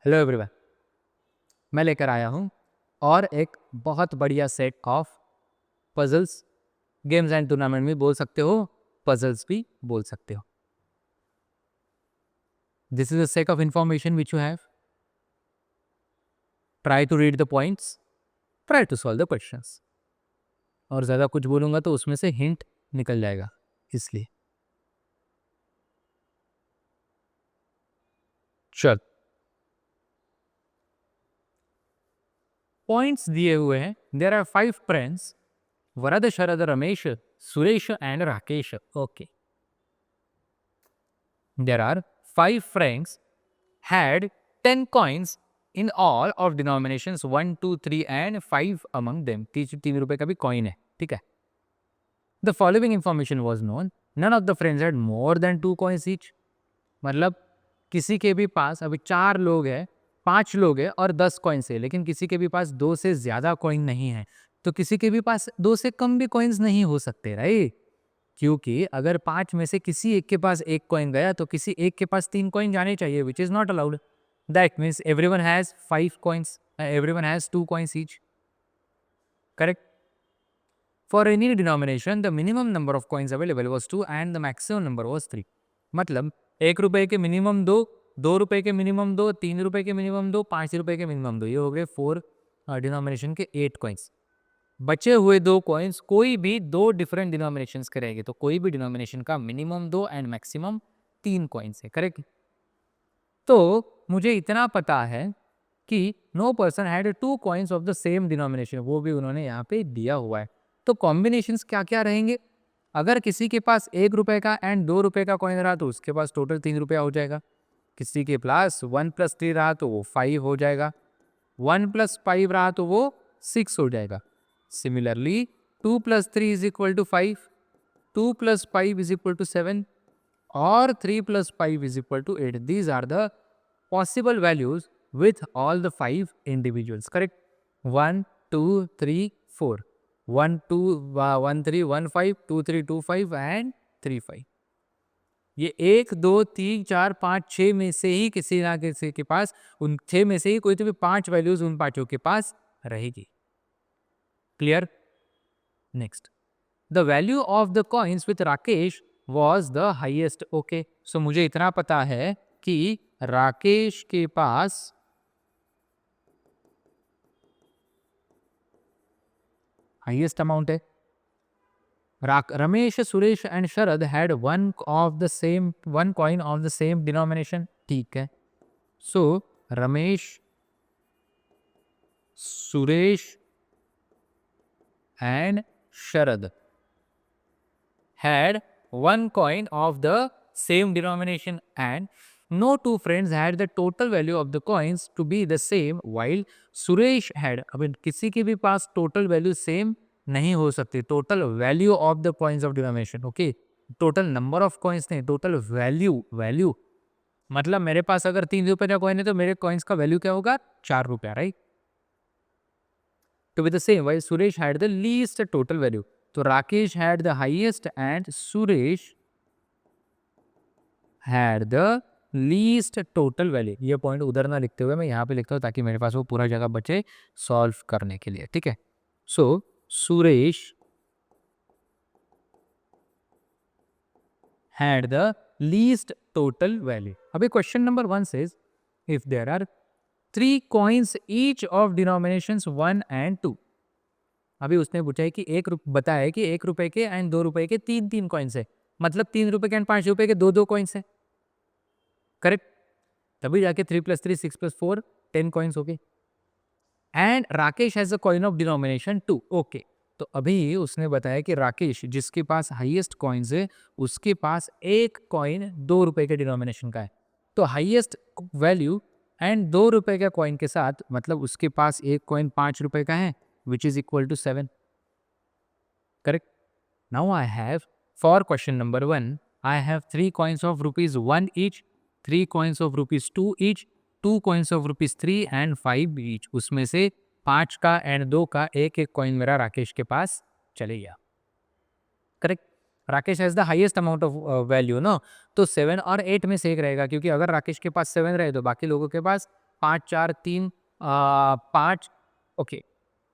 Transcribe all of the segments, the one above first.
Hello everyone, मैं लेकर आया हूँ और एक बहुत बढ़िया set of puzzles, games and tournament भी बोल सकते हो, पजल्स भी बोल सकते हो। This is a set of information which you have. Try to read the points, try to solve the questions. और ज़्यादा कुछ बोलूँगा तो उसमें से हिंट निकल जाएगा, इसलिए चल। पॉइंट्स दिए हुए हैं। There are 5 friends, Varad, Sharad, Ramesh, Suresh and Rakesh. Okay, there are 5 friends had 10 coins in all of denominations 1, 2, 3 and 5 among them. 3 रुपए का भी कॉइन है, ठीक है। The following information was known. None of the friends had more than 2 coins each. मतलब किसी के भी पास अभी 4 लोग हैं, 5 लोग हैं और 10 कॉइन्स है, लेकिन किसी के भी पास 2 से ज़्यादा कॉइन नहीं है, तो किसी के भी पास 2 से कम भी कॉइन्स नहीं हो सकते, राइट? क्योंकि अगर 5 में से किसी एक के पास 1 कॉइन गया तो किसी एक के पास 3 कॉइन जाने चाहिए, which is not allowed. That means everyone has 5 coins, everyone has 2 coins each. Correct? For any denomination the minimum number of coins available was 2 and the maximum number was 3। मतलब 1 रुपए के मिनिमम 2, 2 रुपए के minimum 2, 3 रुपए के minimum 2, 5 रुपए के minimum 2। ये हो गए 4 डिनोमिनेशन के 8 कॉइन्स। बचे हुए 2 कॉइन्स कोई भी 2 डिफरेंट डिनोमिनेशंस के रहेंगे, तो कोई भी डिनोमिनेशन का मिनिमम 2 एंड मैक्सिमम 3 कॉइन्स है। करेक्ट? तो मुझे इतना पता है कि no person had 2 coins of the same denomination, वो भी उन्होंने यहाँ पे दिया हुआ है। तो कॉम्बिनेशंस क्या क्या रहेंगे? अगर किसी के पास 1 रुपए का एंड 2 रुपए का कॉइन रहा तो उसके पास टोटल 3 रुपया हो जाएगा। किसी के पास 1 + 3 रहा तो वो 5 हो जाएगा। 1 + 5 रहा तो वो 6 हो जाएगा। Similarly, 2 + 3 is equal to 5, 2 + 5 is equal to 7, or 3 + 5 is equal to 8. These are the possible values with all the 5 individuals. Correct? 1, 2, 3, 4. 1, 2, 1, 3, 1, 5, 2, 3, 2, 5 and 3, 5. ये 1, 2, 3, 4, 5, 6 में से ही किसी ना किसी के पास, उन 6 में से ही कोई तो भी 5 वैल्यूज उन पांचों के पास रहेगी। Clear? Next, the value of the coins with Rakesh was the highest. Okay, so मुझे इतना पता है कि राकेश के पास हाइएस्ट अमाउंट है। Ramesh, Suresh and Sharad had one coin of the same denomination. ठीक है, सो Ramesh, Suresh and Sharad had one coin of the same denomination and no two friends had the total value of the coins to be the same while Suresh had। अब किसी के भी पास total value same नहीं हो सकती। Total value of the coins of denomination, okay, total number of coins नहीं, total value. मतलब मेरे पास अगर 3 रुपए का कॉइन है तो मेरे कॉइन्स का वैल्यू क्या होगा? 4 रुपया, right? To be the same, while Suresh had the least total value. तो Rakesh had the highest and Suresh had the least total value। ये पॉइंट उधर ना लिखते हुए मैं यहाँ पे लिखता हूँ ताकि मेरे पास वो पूरा जगह बचे सॉल्व करने के लिए। ठीक है, so Suresh had the least total value। अभी question number 1 says if there are 3 coins each of denominations 1 and 2। अभी उसने पूछा है कि बताया है कि 1 रुपए के एंड 2 रुपए के 3 कॉइन्स है, मतलब 3 रुपए के एंड 5 रुपए के 2 कॉइन्स है। करेक्ट? तभी जाके 3 + 3 6 + 4 10 कॉइन्स हो गए। And Rakesh has a coin of denomination 2। Okay, तो अभी उसने बताया कि राकेश जिसके पास हाईएस्ट कॉइन्स है उसके पास एक कॉइन 2 रुपए के डिनोमिनेशन का है। तो हाईएस्ट वैल्यू एंड 2 रुपए का कॉइन के साथ मतलब उसके पास एक कॉइन 5 रुपए का है, which is equal to 7। Correct? Now I have, for question number 1, I have 3 coins of rupees 1 each, 3 coins of rupees 2 each, 2 coins of rupees 3 and 5 each। उसमें से 5 का एंड 2 का एक कॉइन मेरा राकेश के पास चले गया। Correct? Rakesh has the highest amount of value ना, तो 7 और 8 में से एक रहेगा, क्योंकि अगर राकेश के पास 7 रहे तो बाकी लोगों के पास 5 4 3 5, ओके,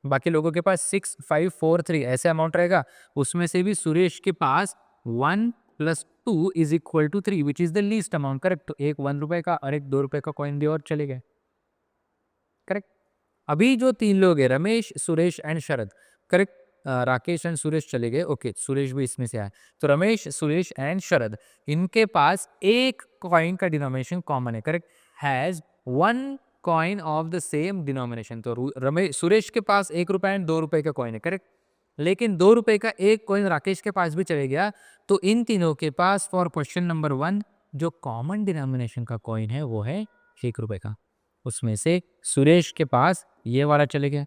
बाकी लोगों के पास 6 5 4 3 ऐसे अमाउंट रहेगा। उसमें से भी सुरेश के पास 1 + 2 = 3 which is the least amount, correct. तो एक 1 रुपए का और एक 2 रुपए का कॉइन दिया और चले गए, करेक्ट। अभी जो 3 लोग हैं, Ramesh, Suresh and Sharad, correct. Rakesh and Suresh चले गए, ओके, सुरेश भी इसमें से आया। तो रमेश, सुरेश एंड शरद, इनके पास एक कॉइन का डिनोमिनेशन कॉमन है, correct. Has 1 coin of the same denomination. तो रमेश, सुरेश के पास 1 रुपए एंड 2 रुपए का कॉइन है, करेक्ट। लेकिन 2 रुपए का एक कॉइन राकेश के पास भी चले गया। तो इन तीनों के पास फॉर क्वेश्चन नंबर 1 जो कॉमन डिनोमिनेशन का कॉइन है वो है 1 रुपए का। उसमें से सुरेश के पास ये वाला चले गया,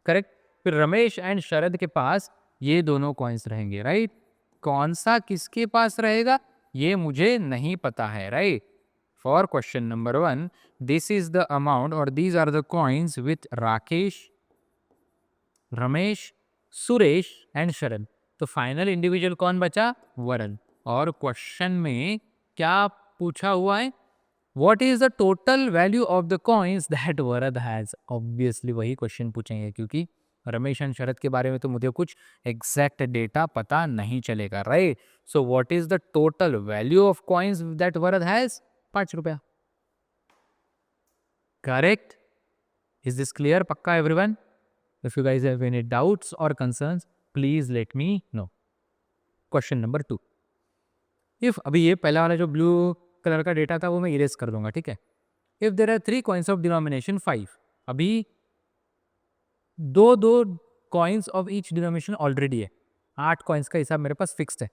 करेक्ट। फिर रमेश एंड शरद के पास ये दोनों कॉइन्स रहेंगे, राइट। कौन सा किसके पास रहेगा ये मुझे नहीं पता है, right. For question number 1 this is the amount और these are the coins with Rakesh, Ramesh, Suresh and Sharad. तो फाइनल इंडिविजुअल कौन बचा? वरुण। और क्वेश्चन में क्या पूछा हुआ है? What is the total value of the coins that Varad has? Obviously वही क्वेश्चन पूछेंगे क्योंकि रमेश एंड शरद के बारे में तो मुझे कुछ एग्जैक्ट डेटा पता नहीं चलेगा, right. So what is the total value of coins that Varad has? 5 रुपया, करेक्ट। Is this clear? पक्का everyone? If you guys have any doubts और concerns please let me know. Question number 2, if अभी ये पहला वाला जो ब्लू कलर का data था वो मैं इरेज कर दूंगा, ठीक है। If there are 3 coins of denomination 5, अभी दो coins of each denomination already है, 8 कॉइन्स का हिसाब मेरे पास फिक्स्ड है।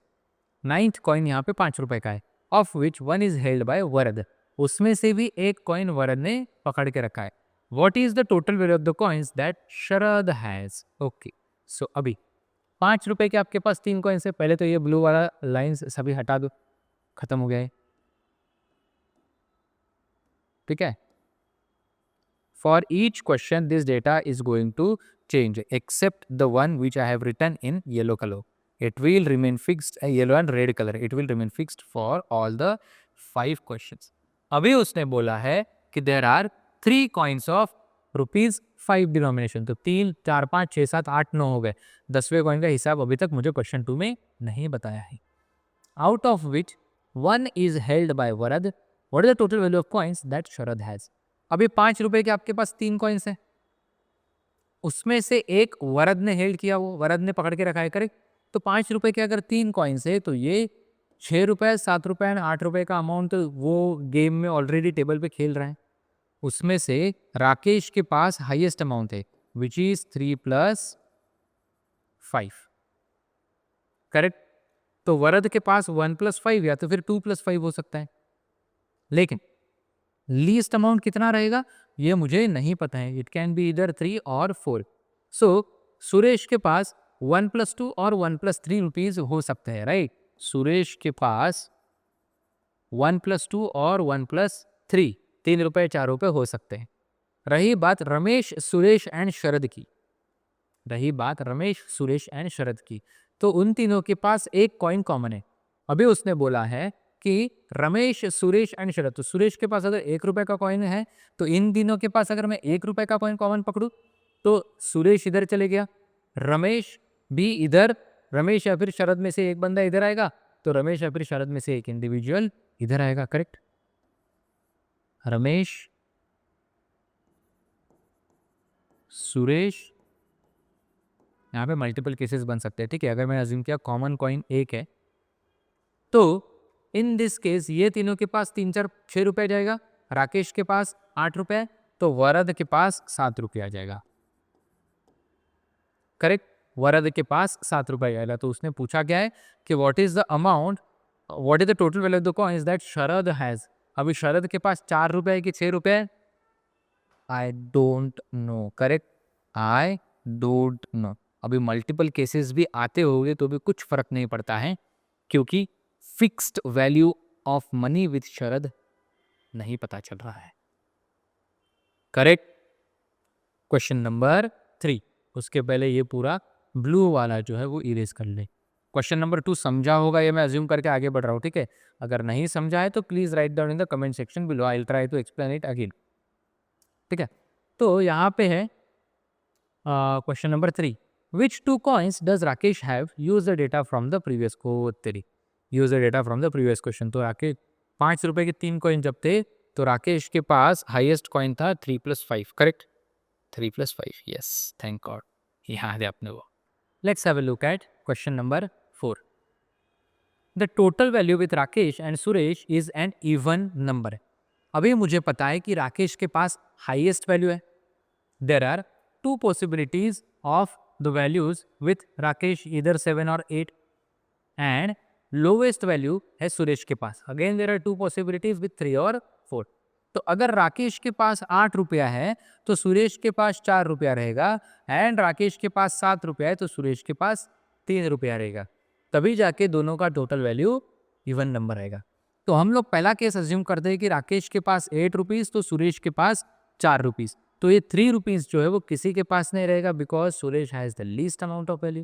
9th कॉइन यहाँ पे 5 रुपए का है, of which 1 is held by Varad. उसमें से भी एक कॉइन वरद ने पकड़ के रखा है। What is the total value of the coins that Sharad has? Okay, so अभी 5 रुपए के आपके पास 3 कॉइन्स है। पहले तो ये ब्लू वाला लाइन्स सभी हटा दो, खत्म हो गया है, ठीक है। For each question, this data is going to change except the one which I have written in yellow color. It will remain fixed, yellow and red color. It will remain fixed for all the 5 questions. अभी उसने बोला है कि there are 3 coins of ₹5 denomination. तो 3, 4, 5, 6, 7, 8, 9 हो गए। 10वें coin का हिसाब अभी तक मुझे क्वेश्चन 2 में नहीं बताया है। Out of which 1 is held by Varad. What is the total value of coins that Sharad has? अभी 5 रुपए के आपके पास 3 कॉइन्स हैं, उसमें से एक वरद ने हेल्ड किया, वो वरद ने पकड़ के रखा है, करेक्ट। तो 5 रुपए के अगर 3 कॉइन्स है तो ये 6 रुपए, 7 रुपए एंड 8 रुपए का अमाउंट वो गेम में ऑलरेडी टेबल पे खेल रहा है। उसमें से राकेश के पास हाईएस्ट अमाउंट है विच इज 3 + 5, करेक्ट। तो वरद के पास 1 + 5 या तो फिर 2 + 5 हो सकता है, लेकिन लीस्ट अमाउंट कितना रहेगा ये मुझे नहीं पता है। इट कैन बी इधर 3 और 4। सो सुरेश के पास 1 + 2 और 1 + 3 रुपीज हो सकते हैं, राइट। सुरेश के पास 1 + 2 और 1 + 3, 3 रुपए 4 रुपए हो सकते हैं। रही बात रमेश, सुरेश एंड शरद की, तो उन तीनों के पास एक कॉइन कॉमन है। अभी उसने बोला है कि रमेश, सुरेश एंड शरद, तो सुरेश के पास अगर 1 रुपए का कॉइन है तो इन तीनों के पास अगर मैं 1 रुपए का कॉइन कॉमन पकड़ूं तो सुरेश इधर चले गया, रमेश भी इधर, रमेश या फिर शरद में से एक बंदा इधर आएगा, तो रमेश या फिर शरद में से एक इंडिविजुअल इधर आएगा, करेक्ट। रमेश, सुरेश, यहाँ पे मल्टीपल केसेस बन सकते हैं, ठीक है। अगर मैं अज्यूम किया कॉमन कॉइन 1 है तो इन दिस केस ये तीनों के पास 3, 4, 6 रुपए जाएगा, राकेश के पास 8 रुपए, तो वरद के पास 7 रुपये आ जाएगा, करेक्ट। वरद के पास 7 रुपये आएगा। तो उसने पूछा क्या है कि what is the amount, what is the total value of the coins that Sharad has. अभी शरद के पास 4 रुपए कि 6 रुपए, I don't know, correct, I don't know. अभी मल्टीपल केसेस भी आते होंगे तो भी कुछ फर्क नहीं पड़ता है क्योंकि fixed value of money with Sharad नहीं पता चल रहा है, करेक्ट। क्वेश्चन नंबर 3, उसके पहले ये पूरा ब्लू वाला जो है वो इरेज कर ले। क्वेश्चन नंबर 2 समझा होगा, ये मैं अज्यूम करके आगे बढ़ रहा हूँ, ठीक है। अगर नहीं समझा है तो please write down in the comment section below, I will try to explain it again, ठीक है। तो यहाँ पे है question number 3, which two coins does Rakesh have use the data from the previous को तेरी use the data from the previous question. तो राकेश 5 रुपए के 3 कॉइन जब थे तो राकेश के पास हाईएस्ट कॉइन था 3+5, करेक्ट, 3+5, यस, थैंक गॉड, याद है आपने वो। Let's have a look at question number 4, the total value with Rakesh and Suresh is an even number. अभी मुझे पता है कि राकेश के पास हाईएस्ट वैल्यू है, there are two possibilities of the values with Rakesh, either 7 or 8, and lowest value है सुरेश के पास। Again there are two possibilities with 3 or 4। तो अगर राकेश के पास 8 रुपया है तो सुरेश के पास 4 रुपया रहेगा, एंड राकेश के पास 7 रुपया है तो सुरेश के पास 3 रुपया रहेगा, तभी जाके दोनों का टोटल वैल्यू इवन नंबर आएगा। तो हम लोग पहला केस अज्यूम करते हैं कि राकेश के पास 8 रुपीज तो सुरेश के पास 4 रुपीज, तो ये 3 रुपीज जो है वो किसी के पास नहीं रहेगा because Suresh has the least amount of value.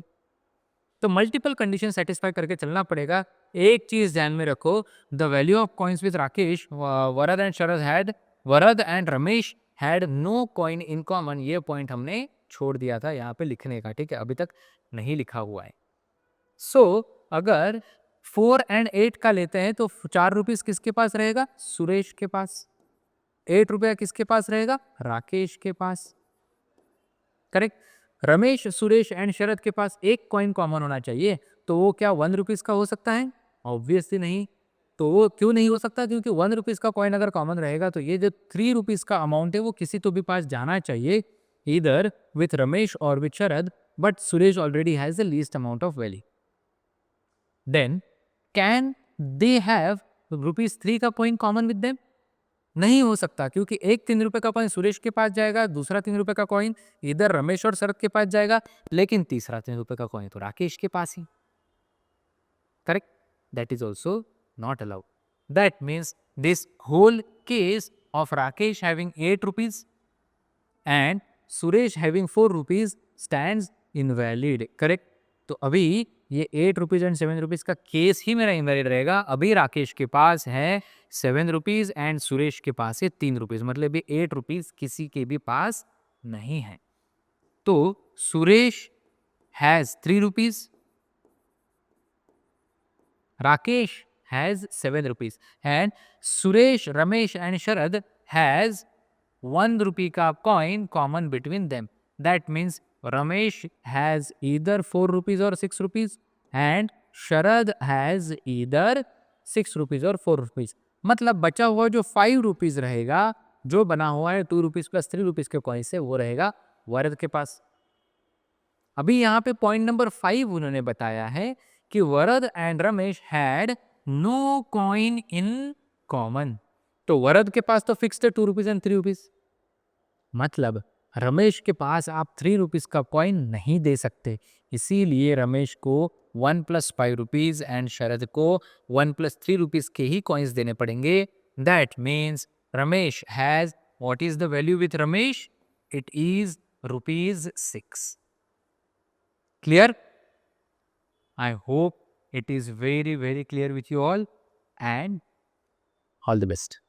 तो मल्टीपल कंडीशन सेटिस्फाई करके चलना पड़ेगा। एक चीज ध्यान में रखो, the value of coins with Rakesh, Varad and Ramesh had no coin in common, ये पॉइंट हमने छोड़ दिया था यहाँ पे लिखने का, ठीक है, अभी तक नहीं लिखा हुआ है। सो अगर 4 एंड 8 का लेते हैं तो 4 रुपीज किसके पास रहेगा, सुरेश के पास, 8 रुपया किसके पास रहेगा, राकेश के पास, करेक्ट। रमेश, सुरेश एंड शरद के पास एक कॉइन कॉमन होना चाहिए, तो वो क्या 1 रुपीज का हो सकता है, ऑब्वियसली नहीं। तो वो क्यों नहीं हो सकता, क्योंकि 1 रुपीज का कॉइन अगर कॉमन रहेगा तो ये जो 3 रुपीज का अमाउंट है वो किसी तो भी पास जाना चाहिए, इधर विथ रमेश और with Sharad, but Suresh already has the least amount of value. Then can they have ₹3 का कॉइन कॉमन विद देम, नहीं हो सकता, क्योंकि एक 3 रुपए का कॉइन सुरेश के पास जाएगा, दूसरा 3 रुपए का कॉइन इधर रमेश और शरद के पास जाएगा, लेकिन तीसरा 3 रुपए का कॉइन तो राकेश के पास ही, correct, that is also not allowed. That means this whole case of Rakesh having 8 rupees and Suresh having 4 rupees stands invalid, correct. तो अभी ये 8 रुपीज एंड 7 रुपीज का केस ही मेरा इनवैलिड रहेगा। अभी राकेश के पास है 7 रुपीज एंड सुरेश के पास है 3 रुपीज, मतलब ये 8 रुपीज किसी के भी पास नहीं है। तो Suresh has 3 rupees, Rakesh has 7 rupees, and Suresh, Ramesh and Sharad has 1 रुपी का coin common between them. That means Ramesh has either 4 rupees or 6 rupees and Sharad has either 6 rupees or 4 rupees। मतलब बचा हुआ जो 5 रुपीज रहेगा, जो बना हुआ है 2 रुपीज प्लस 3 रुपीज के कॉइन से, वो रहेगा वरद के पास। अभी यहाँ पे पॉइंट नंबर 5 उन्होंने बताया है कि Varad and Ramesh had no coin in common. तो वरद के पास तो फिक्स्ड है 2 रुपीज एंड 3 रुपीज, मतलब रमेश के पास आप 3 रुपीज का कॉइन नहीं दे सकते, इसीलिए रमेश को 1 + 5 रुपीज एंड शरद को 1 + 3 रुपीज के ही कॉइन्स देने पड़ेंगे। That means Ramesh has, what is the value with Ramesh, it is ₹6। Clear? I hope it is very clear with you all, and all the best.